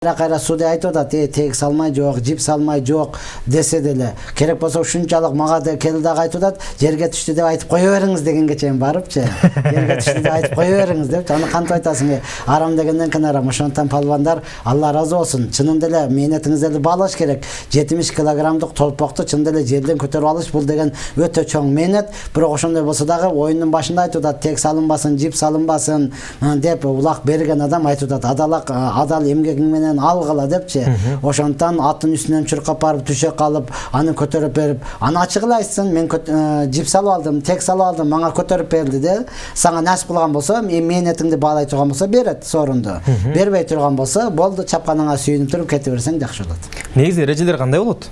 Кайра судья айтып атат, тек салмай жок, жип салмай жок десе деле, керек болсо ушунчалык мага да келди дагы айтып атат, жерге түштү деп айтып кое бериңиз дегенге чейин барыпчы. Жерге түштү деп айтып кое бериңиз деп, аны кантип айтасың? Арам дегенден кийин арам. Ошондон палвандар Алла разы болсун. Чынында эле мээнетиңизди баалаш керек. 70 килограммдык толпокту чынында эле жерден көтөрүп алыш бул деген өтө чоң мээнет. Бирок ошондой болсо дагы оюндун башында айтып атат, тек салынбасын, жип салынбасын деп улак берген адам айтып атат, адал эмгегиң менен алгыла депчи. Ошондон аттын үстүнөн чуркап барып түшө калып, аны көтөрүп берип, аны ачык эле айтсын, мен жип салып алдым, тек салып алдым, мага көтөрүп берди де. Сага насип кылган болсо, мээнетиңди баалай турган болсо берет сорунду. Бербей турган болсо, болду, чапканыңа сүйүнүп туруп кете берсең жакшы болот. Негизи эрежелер кандай болот?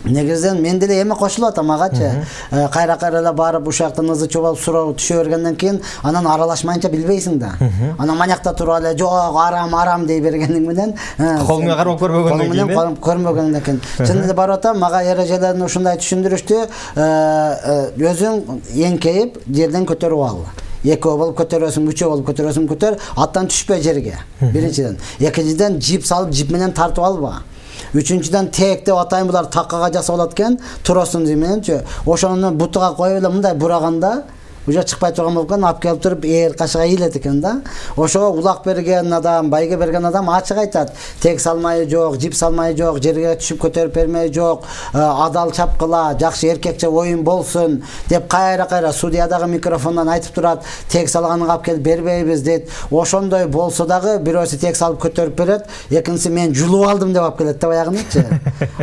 Негизинен мен деле эми кошулуп атам агачы. Кайра эле барып ушактан ызы чобалып суроо түшө бергенден кийин анан аралашмайынча билбейсиң да. Анан манякта туруп эле жок, арам дей бергениң менен колуңа карап көрбөгөндөн кийин, көрмөгөндөн кийин. Чын эле барып атам, мага эрежелерин ушундай түшүндүрүштү. Өзүң эңкейип жерден көтөрүп ал. Экөө болуп көтөрөсүң, үчөө болуп көтөрөсүң, көтөр, аттан түшпө жерге. Биринчиден. Экинчиден жип салып, жип менен тартып алба. Үчүнчүдөн тек деп атайын, булар таккага жасап алат экен, туросын мененчи. Ошону бутуга коюп эле мындай бураганда уже чыкпай турган болуп калган, алып келип туруп ээр кашыга ийилет экен да. Ошого улак берген адам, байге берген адам ачык айтат. Тек салмайы жок, жип салмайы жок, жерге түшүп көтөрүп бермеи жок, адал чапкыла, жакшы эркекче оюн болсун деп кайра судья дагы микрофондон айтып турат. Тек салганын алып келип бербейбиз дейт. Ошондой болсо дагы бирөөсү тек салып көтөрүп берет, экинчиси мен жулуп алдым деп алып келет деп аягынычы.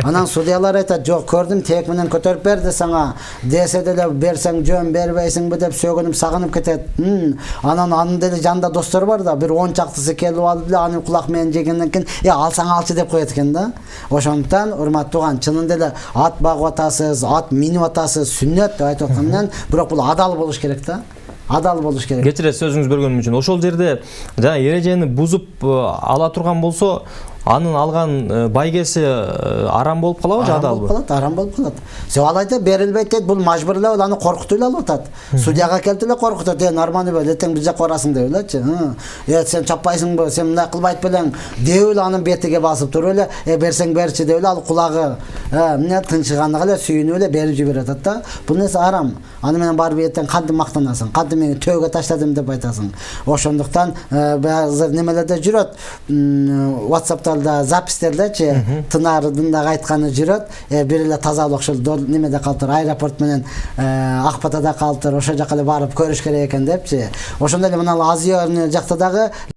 Анан судьялар айтат, жок, көрдүм, тек менен көтөрүп берди сага. Десе деле берсең жөн, бербейсиңби деп сөгүнүп сагынып кетет. Анан деле жанында достор бар да, бир 10 чактысы келип алып эле аны кулак менен жегенден кийин, алсаң алчы деп коет экен да. Ошондуктан урматтуу тууган, чынында эле ат багып атасыз, ат минип атасыз, сүннөт деп айтып аткандан, бирок бул адал болуш керек да. Адал болуш керек. Кечиресиз сөзүңүз бергөнүм үчүн. Ошол жерде жана эрежени бузуп ала турган болсо, анын алган байгеси арам болуп калабы же адалбы? Арам болуп калат. Алайда берилбейт дейт, бул мажбурлоо, аны коркутуп эле алып атат. Судьяга келип эле коркутат, норманы бел, эртең биз жакка барасың деп элечи. Сен чаппайсыңбы, сен мындай кылбайт белең, деп эле анын бетиге басып туруп эле, берсең берчи деп эле ал кулагы эмне тынчыганга эле сүйүнүп эле берип жиберет да. Бул нерсе арам. Аны менен барып эртең кантип мактанасың, кантип мени төөгө таштадым деп айтасың. Ошондуктан азыр немелерде жүрөт, WhatsApp'та запистердечи, Тынардын дагы айтканы жүрөт. Бир эле тазалык ошол немеде калыптыр, аэропорт менен Ак Батада калыптыр, ошол жака эле барып көрүш керек экен депчи. Ошондой эле мына Азия жакта дагы